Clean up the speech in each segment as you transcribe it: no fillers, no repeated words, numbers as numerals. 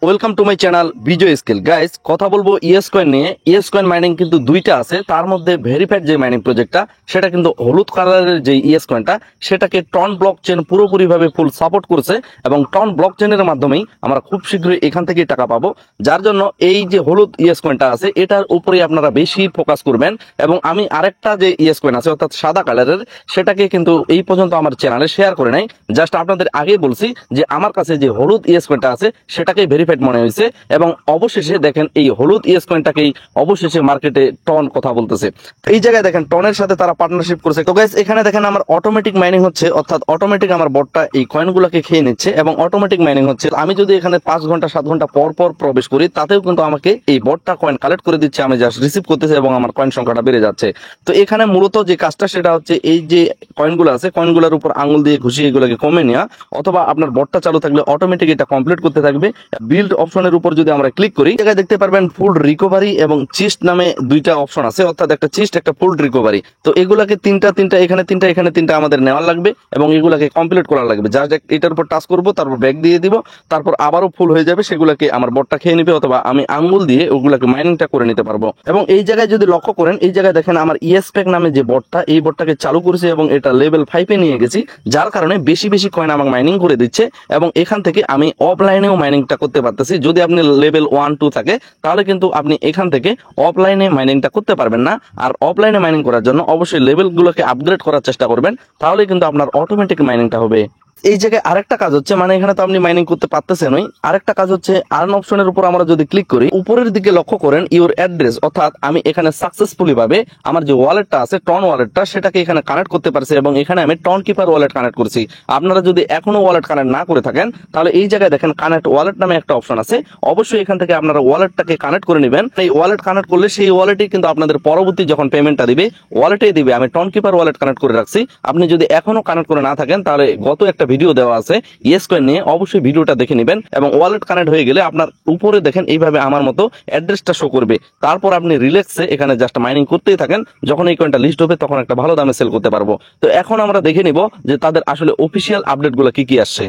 Welcome to my channel Vijay skill. Guys, কথা বলবো ES coin নিয়ে। ইএস কয়েন মাইনিং কিন্তু দুইটা আছে, তার মধ্যে ভেরিফাইড যে মাইনিং প্রজেক্টটা সেটা কিন্তু হলুদ কালারের যে ইএস কয়েনটা সেটাকে টন ব্লক চেন পুরোপুরিভাবে ফুল সাপোর্ট করছে এবং টন ব্লক চেনের মাধ্যমেই আমরা খুব শীঘ্রই এখান থেকে টাকা পাবো। যার জন্য এই যে হলুদ ইএস কয়েনটা আছে এটার উপরে আপনারা বেশি ফোকাস করবেন। এবং আমি আরেকটা যে ইএস কয়েন আছে অর্থাৎ সাদা কালারের সেটাকে কিন্তু এই পর্যন্ত আমার চ্যানেলে শেয়ার করে নাই। জাস্ট আপনাদের আগে বলছি যে আমার কাছে যে হলুদ ইএস কয়েনটা আছে সেটাকে ভেরিফাইড মনে হয়েছে এবং অবশেষে দেখেন এই হলুদ ইএস কয়েনটাকেই অবশেষে মার্কেটে টন কথা বলতেছে। এই জায়গায় দেখেন টনের সাথে তারা পার্টনারশিপ করছে। তো গাইস, এখানে দেখেন আমার অটোমেটিক মাইনিং হচ্ছে, অর্থাৎ অটোমেটিক আমার বটটা এই কয়েনগুলোকে খেয়ে নিচ্ছে এবং অটোমেটিক মাইনিং হচ্ছে। আমি যদি এখানে 5 ঘন্টা 7 ঘন্টা পর পর প্রবেশ করি তাতেও কিন্তু আমাকে এই বটটা কয়েন কালেক্ট করে দিচ্ছে, আমি জাস্ট রিসিভ করতেছি এবং আমার কয়েন সংখ্যাটা বেড়ে যাচ্ছে। তো এখানে মূলত যে কাজটা সেটা হচ্ছে এই যে কয়েনগুলো আছে কয়েনগুলোর উপর আঙুল দিয়ে ঘুষিয়ে এগুলোকে কমে নেওয়া, অথবা আপনার বটটা চালু থাকলে অটোমেটিক এটা কমপ্লিট করতে থাকবে। বিল্ড অপশনের উপর যদি আমরা ক্লিক করি জায়গায় দেখতে পারবেন ফুল রিকভারি এবং চিস্ট নামে দুইটা অপশন আছে, অর্থাৎ একটা চিস্ট একটা ফুল রিকভারি। তো এগুলাকে তিনটা এখানে তিনটা আমাদের নেওয়া লাগবে এবং এগুলাকে কমপ্লিট করা লাগবে। জাস্ট এটার উপর টাচ করব, তারপর ব্যাক দিয়ে দিব, তারপর আবারও ফুল হয়ে যাবে, সেগুলোকে আমার বটটা খেয়ে নিবে অথবা আমি আঙ্গুল দিয়ে ওগুলাকে মাইনিংটা করে নিতে পারবো। এবং এই জায়গায় যদি লক্ষ্য করেন এই জায়গায় দেখেন আমার ইএসপ্যাক নামে যে বটটা এই বটটাকে চালু করেছে এবং এটা লেভেল 5 এ নিয়ে গেছি, যার কারণে বেশি বেশি কয়েন আমাকে মাইনিং করে দিচ্ছে এবং এখান থেকে আমি অফলাইনেও মাইনিংটা করতে পারতেছি। যদি আপনি লেভেল 1 2 থাকে তাহলে কিন্তু আপনি এখান থেকে অফলাইনে মাইনিংটা করতে পারবেন না। আর অফলাইনে মাইনিং করার জন্য অবশ্যই লেভেলগুলোকে আপগ্রেড করার চেষ্টা করবেন, তাহলে কিন্তু আপনার অটোমেটিক মাইনিংটা হবে। এই জায়গায় আরেকটা কাজ হচ্ছে, মানে এখানে তো আপনি মাইনিং করতে পারতেছেনই, আরেকটা কাজ হচ্ছে আর্ন অপশনের উপর আমরা যদি ক্লিক করি উপরের দিকে লক্ষ্য করেন ইউর অ্যাড্রেস, অর্থাৎ আমি এখানে সাকসেসফুলি ভাবে আমার যে ওয়ালেটটা আছে টন ওয়ালেটটা সেটাকে এখানে কানেক্ট করতে পারছি এবং এখানে আমি টন কিপার ওয়ালেট কানেক্ট করছি। আপনারা যদি এখনো ওয়ালেট কানেক্ট না করে থাকেন তাহলে এই জায়গায় দেখেন কানেক্ট ওয়ালেট নামে একটা অপশন আছে, অবশ্যই এখান থেকে আপনারা ওয়ালেটটাকে কানেক্ট করে নেবেন। এই ওয়ালেট কানেক্ট করলে সেই ওয়ালেটই কিন্তু আপনাদের পরবর্তী যখন পেমেন্টটা দিবে ওয়ালেটেই দিবে। আমি টন কিপার ওয়ালেট কানেক্ট করে রাখছি। আপনি যদি এখনো কানেক্ট করে না থাকেন তাহলে গত একটা ভিডিও দেওয়া আছে ইএস কয়েন নিয়ে, অবশ্যই ভিডিওটা দেখে নেবেন এবং ওয়ালেট কানেক্ট হয়ে গেলে আপনার উপরে দেখেন এইভাবে আমার মতো অ্যাড্রেসটা শো করবে। তারপর আপনি রিল্যাক্সে এখানে জাস্ট মাইনিং করতেই থাকেন, যখন এই কয়েনটা লিস্ট হবে তখন একটা ভালো দামে সেল করতে পারবো। তো এখন আমরা দেখে নিব যে তাদের আসলে অফিসিয়াল আপডেটগুলো কি কি আসছে।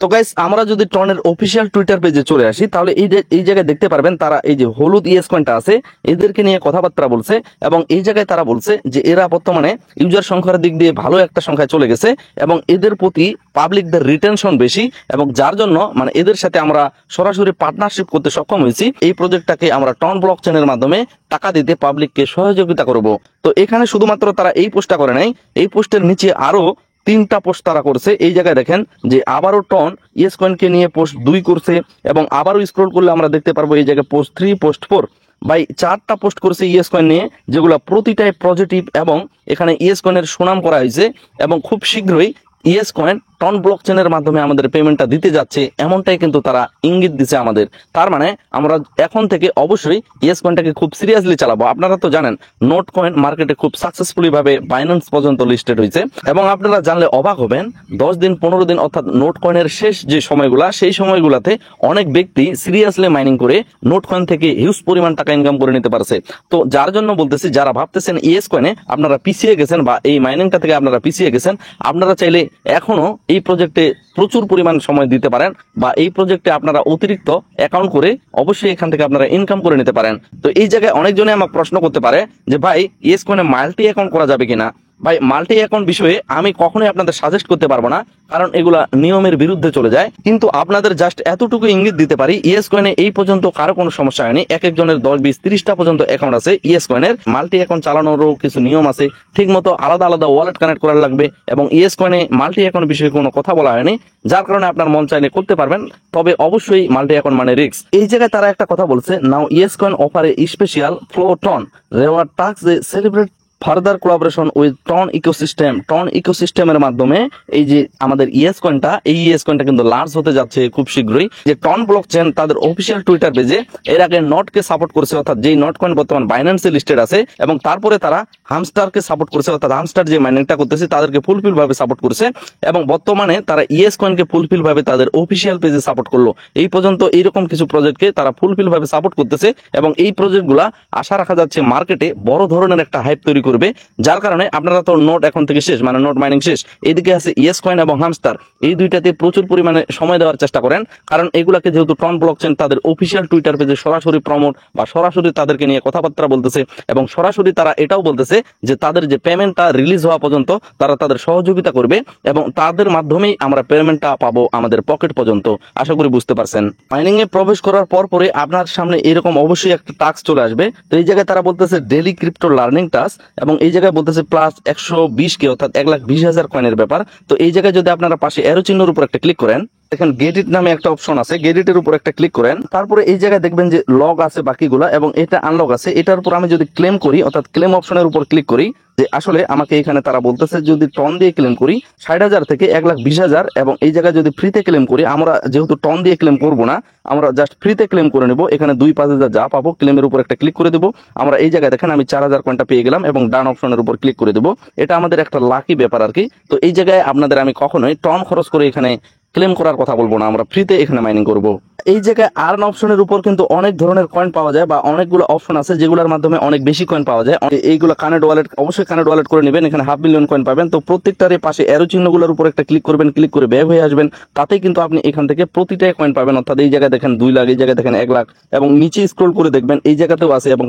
তো গাইস, আমরা যদি টনের অফিসিয়াল টুইটার পেজে চলে আসি তাহলে এই জায়গায় দেখতে পারবেন তারা এই যে হলুদ ইএস কয়েনটা আছে এদেরকে নিয়ে কথাবার্তা বলছে এবং এই জায়গায় তারা বলছে যে এরা বর্তমানে ইউজার সংখ্যার দিক দিয়ে ভালো একটা সংখ্যায় চলে গেছে এবং এদের প্রতি পাবলিকদের রিটেনশন বেশি এবং যার জন্য মানে এদের সাথে আমরা সরাসরি পার্টনারশিপ করতে সক্ষম হয়েছি। এই প্রজেক্টটাকে আমরা টন ব্লক চেনের মাধ্যমে টাকা দিতে পাবলিককে সহযোগিতা করব। তো এখানে শুধুমাত্র তারা এই পোস্টটা করে নাই, এই পোস্টের নিচে আরো 3টা পোস্ট তারা করছে। এই জায়গায় দেখেন যে আবারও টন ইএস কয়েনকে নিয়ে পোস্ট 2 করছে এবং আবারও স্ক্রল করলে আমরা দেখতে পারবো এই জায়গায় পোস্ট 3 পোস্ট 4 বাই 4টা পোস্ট করছে ইএস কয়েন নিয়ে, যেগুলো প্রতিটাই পজিটিভ এবং এখানে ইএস কয়েনের সুনাম করা হয়েছে এবং খুব শীঘ্রই ইএস কয়েন টন ব্লক চেনের মাধ্যমে আমাদের পেমেন্টটা দিতে যাচ্ছে, এমনটাই কিন্তু তারা ইঙ্গিত দিচ্ছে আমাদের। তার মানে আমরা এখন থেকে অবশ্যই ইএস কয়েনটাকে খুব সিরিয়াসলি চালাবো। আপনারা তো জানেন নোট কয়েন মার্কেটে খুব সাকসেসফুলি ভাবে বাইন্যান্স পর্যন্ত লিস্টেড হয়েছে এবং আপনারা জানলে অবাক হবেন 10 দিন 15 দিন অর্থাৎ নোট কয়েনের শেষ যে সময়গুলা সেই সময়গুলাতে অনেক ব্যক্তি সিরিয়াসলি মাইনিং করে নোট কয়েন থেকে হিউজ পরিমাণ টাকা ইনকাম করে নিতে পারছে। তো যার জন্য বলতেছি যারা ভাবতেছেন ইএস কয়েনে আপনারা পিছিয়ে গেছেন বা এই মাইনিংটা থেকে আপনারা পিছিয়ে গেছেন, আপনারা চাইলে এখনো এই প্রজেক্টে প্রচুর পরিমাণ সময় দিতে পারেন বা এই প্রজেক্টে আপনারা অতিরিক্ত অ্যাকাউন্ট করে অবশ্যই এখান থেকে আপনারা ইনকাম করে নিতে পারেন। তো এই জায়গায় অনেকজনে আমাকে প্রশ্ন করতে পারে যে ভাই ইএস কয়েনে মাল্টি অ্যাকাউন্ট করা যাবে কিনা। ভাই, মাল্টি অ্যাকাউন্ট বিষয়ে আমি কখনোই আপনাদের সাজেস্ট করতে পারবো না, কারণ এগুলা নিয়মের বিরুদ্ধে চলে যায়। কিন্তু আপনাদের জাস্ট এতটুকু ইঙ্গিত দিতে পারি ইএস কয়েনে এই পর্যন্ত কারো কোনো সমস্যা হয়নি। এক একজনের 10 20 30টা পর্যন্ত অ্যাকাউন্ট আছে ইএস কয়েনের। মাল্টি অ্যাকাউন্ট চালানোরও কিছু নিয়ম আছে, ঠিক মতো আলাদা আলাদা ওয়ালেট কানেক্ট করা লাগবে এবং ইএস কয়েনে মাল্টি অ্যাকাউন্ট বিষয়ে কোনো কথা বলা হয়নি, যার কারণে আপনার মন চাইলে করতে পারবেন, তবে অবশ্যই মাল্টি অ্যাকাউন্ট মানে রিস্ক। এই জায়গায় তারা একটা কথা বলছে, now ES coin offer a special flow TON reward task celebrate further collaboration with TON ecosystem. টন ইকোসিস্টেমের মাধ্যমে এই যে আমাদের ইএস কয়েনটা এই ইএস কয়েনটা কিন্তু লার্জ হতে যাচ্ছে খুব শীঘ্রই। যে টন ব্লক চেন তাদের অফিসিয়াল টুইটার পেজে এর আগে নটকে সাপোর্ট করছে, অর্থাৎ যেই নট কয়েন বর্তমান বাইন্যান্সে লিস্টেড আছে, এবং তারপরে তারা হামস্টারকে সাপোর্ট করছে, অর্থাৎ হামস্টার যে মাইনিংটা করতেছে তাদেরকে ফুলফিল ভাবে সাপোর্ট করছে এবং বর্তমানে তারা ইএস কয়েনকে ফুলফিল ভাবে তাদের অফিসিয়াল পেজে সাপোর্ট করলো। এই পর্যন্ত এইরকম কিছু প্রজেক্টকে তারা ফুলফিল ভাবে সাপোর্ট করতেছে এবং এই প্রজেক্টগুলা আশা রাখা যাচ্ছে মার্কেটে বড় ধরনের একটা হাইপ তৈরি করবে। করবে, যার কারণে আপনারা তো নোট এখন থেকে শেষ, মানে নোট মাইনিং শেষ, এইদিকে আছে ইয়েস কয়েন এবং হামস্টার, এই দুইটাতে প্রচুর পরিমাণে সময় দেওয়ার চেষ্টা করেন। কারণ এগুলাকে যেহেতু ট্রন ব্লকচেন তাদের অফিসিয়াল টুইটার পেজে সরাসরি প্রমোট বা সরাসরি তাদেরকে নিয়ে কথাবার্তা বলতেছে, এবং সরাসরি তারা এটাও বলতেছে যে তাদের যে পেমেন্টটা রিলিজ হওয়া পর্যন্ত তারা তাদের সহযোগিতা করবে, এবং তাদের মাধ্যমেই আমরা পেমেন্টটা পাবো আমাদের পকেট পর্যন্ত। আশা করি বুঝতে পারছেন। মাইনিং এ প্রবেশ করার পর পরে আপনার সামনে এরকম অবশ্যই একটা টাস্ক চলে আসবে। তো এই জায়গায় তারা বলতেছে ডেইলি ক্রিপ্টো লার্নিং টাস্ক, এবং এই জায়গায় বলতেছে প্লাস 120K অর্থাৎ 1,20,000 কয়েনের ব্যাপার। তো এই জায়গায় যদি আপনারা পাশে অ্যারো চিহ্নের উপর একটা ক্লিক করেন, দেখেন গেট ইট নামে একটা অপশন আছে, গেট ইটের উপর একটা ক্লিক করেন, তারপরে এই জায়গায় দেখবেন যে লগ আছে বাকিগুলা, এবং এটা আনলক আছে। এটার উপর আমি যদি ক্লেম করি অর্থাৎ ক্লেম অপশনের উপর ক্লিক করি, যে আসলে আমাকে এখানে তারা বলতেছে যদি টন দিয়ে ক্লেম করি 60,000 থেকে 1,20,000, এবং এই জায়গায় যদি ফ্রিতে ক্লেম করি, আমরা যেহেতু টন দিয়ে ক্লেম করব না, আমরা জাস্ট ফ্রিতে ক্লেম করে নেব। এখানে 2-5,000 যা পাবো ক্লেমের উপর একটা ক্লিক করে দেবো। আমরা এই জায়গায় দেখেন আমি 4,000 কয়েনটা পেয়ে গেলাম, এবং ডান অপশনের উপর ক্লিক করে দেবো। এটা আমাদের একটা লাকি ব্যাপার আর কি। তো এই জায়গায় আপনাদের আমি কখনোই টন খরচ করে এখানে ক্লেম করার কথা বলবো না, আমরা ফ্রিতে এখানে মাইনিং করব। এই জায়গায় আর্ন অপশনের উপর কিন্তু অনেক ধরনের কয়েন পাওয়া যায়, বা অনেকগুলো অপশন আছে যেগুলোর মাধ্যমে অনেক বেশি কয়েন পাওয়া যায়। এইগুলো কানেক্ট ওয়ালেট, অবশ্যই কানেক্ট ওয়ালেট করে নেবেন, এখানে 500 মিলিয়ন কয়েন পাবেন। তো প্রত্যেকটারই পাশে অ্যারো চিহ্নগুলোর উপর একটা ক্লিক করবেন, ক্লিক করে ব্যাক হয়ে আসবেন, তাতেই কিন্তু আপনি এখান থেকে প্রতিটাই কয়েন পাবেন। অর্থাৎ এই জায়গায় দেখেন 2 লাখ, এই জায়গায় দেখেন 1 লাখ, এবং নিচে স্ক্রল করে দেখবেন এই জায়গাতেও আছে, এবং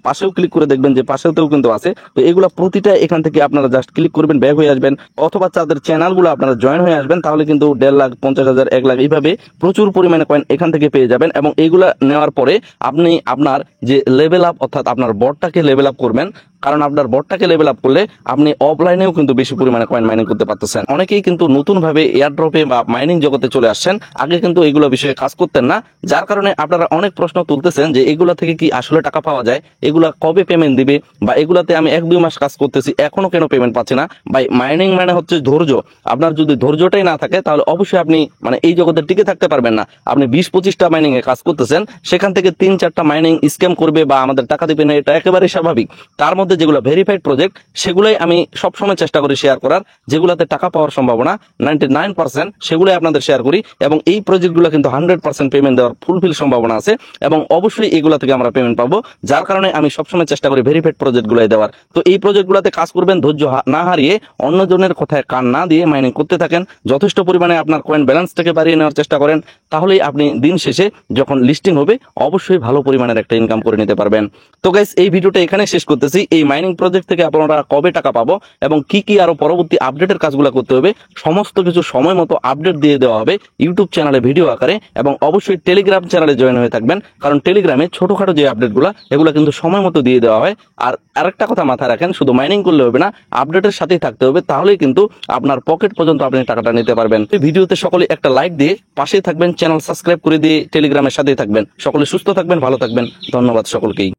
পাশেও ক্লিক করে দেখবেন যে পাশেও কিন্তু আছে। তো এগুলো প্রতিটা এখান থেকে আপনারা জাস্ট ক্লিক করবেন, ব্যাক হয়ে আসবেন, অথবা তাদের চ্যানেলগুলো আপনারা জয়েন হয়ে আসবেন, তাহলে কিন্তু 1.5 লাখ, 50,000, 1 লাখ এইভাবে প্রচুর পরিমাণে কয়েন এখান থেকে পেয়ে যাবেন। এবং এইগুলা নেওয়ার পরে আপনি আপনার যে লেভেল আপ অর্থাৎ আপনার বটটাকে লেভেল আপ করবেন, কারণ আপনার বটটাকে লেভেল আপ করলে আপনি অফলাইনেও কিন্তু বেশি পরিমাণে কয়েন মাইনিং করতে পারতেছেন। অনেকেই কিন্তু নতুন ভাবে এয়ারড্রপে বা মাইনিং জগতে চলে আসছেন, আগে কিন্তু এগুলো বিষয়ে কাজ করতেন না, যার কারণে আপনারা অনেক প্রশ্ন তুলতেছেন যে এগুলা থেকে কি আসলে টাকা পাওয়া যায়, এগুলা কবে পেমেন্ট দিবে, বা এগুলাতে আমি 1-2 মাস কাজ করতেছি এখনো কেন পেমেন্ট পাচ্ছি না। ভাই মাইনিং মানে হচ্ছে ধৈর্য, আপনার যদি ধৈর্যটাই না থাকে তাহলে অবশ্যই আপনি মানে এই জগতে টিকে থাকতে পারবেন না। আপনি 20-25টা মাইনিং এ কাজ করতেছেন, সেখান থেকে 3-4টা মাইনিং স্ক্যাম করবে বা আমাদের টাকা দিবে না, এটা একেবারে স্বাভাবিক। তার মধ্যে যেগুলো ভেরিফাইড প্রজেক্ট সেগুলোই আমি সবসময় চেষ্টা করি শেয়ার করার, যেগুলোতে টাকা পাওয়ার সম্ভাবনা 99%, সেগুলোই আপনাদের শেয়ার করি। এবং এই প্রজেক্টগুলো কিন্তু 100% পেমেন্ট দেওয়ার ফুলফিল সম্ভাবনা আছে, এবং অবশ্যই এগুলো থেকে আমরা পেমেন্ট পাবো, যার কারণে আমি সবসময় চেষ্টা করি ভেরিফাইড প্রজেক্টগুলোই দেওয়ার। তো এই প্রজেক্টগুলোতে কাজ করবেন, ধৈর্য না হারিয়ে অন্যজনের কথায় কান না দিয়ে মাইনিং করতে থাকেন, যথেষ্ট পরিমাণে আপনার কয়েন ব্যালেন্সটাকে বাড়িয়ে নেওয়ার চেষ্টা করেন, তাহলেই আপনি দিন শেষে যখন লিস্টিং হবে অবশ্যই ভালো পরিমাণের একটা ইনকাম করে নিতে পারবেন। তো গাইস এই ভিডিওটা এখানে শেষ করতেছি। এই মাইনিং প্রজেক্ট থেকে আপনারা কবে টাকা পাবো এবং কি কি আরো পরবর্তী আপডেটের কাজগুলো করতে হবে, সমস্ত কিছু সময় মতো আপডেট দিয়ে দেওয়া হবে ইউটিউব চ্যানেলে ভিডিও আকারে, এবং অবশ্যই টেলিগ্রাম চ্যানেলে জয়েন হয়ে থাকবেন, কারণ টেলিগ্রামে ছোটখাটো যে আপডেটগুলো এগুলো কিন্তু সময় মতো দিয়ে দেওয়া হয়। আর আরেকটা কথা মাথায় রাখেন, শুধু মাইনিং করলে হবে না, আপডেটের সাথেই থাকতে হবে, তাহলেই কিন্তু আপনার পকেট পর্যন্ত আপনি টাকাটা নিতে পারবেন। এই ভিডিওতে সকলে একটা লাইক দিয়ে পাশেই থাকবেন, চ্যানেল সাবস্ক্রাইব করে দিয়ে টেলিগ্রামের সাথেই থাকবেন। সকলে সুস্থ থাকবেন, ভালো থাকবেন, ধন্যবাদ সকলকেই।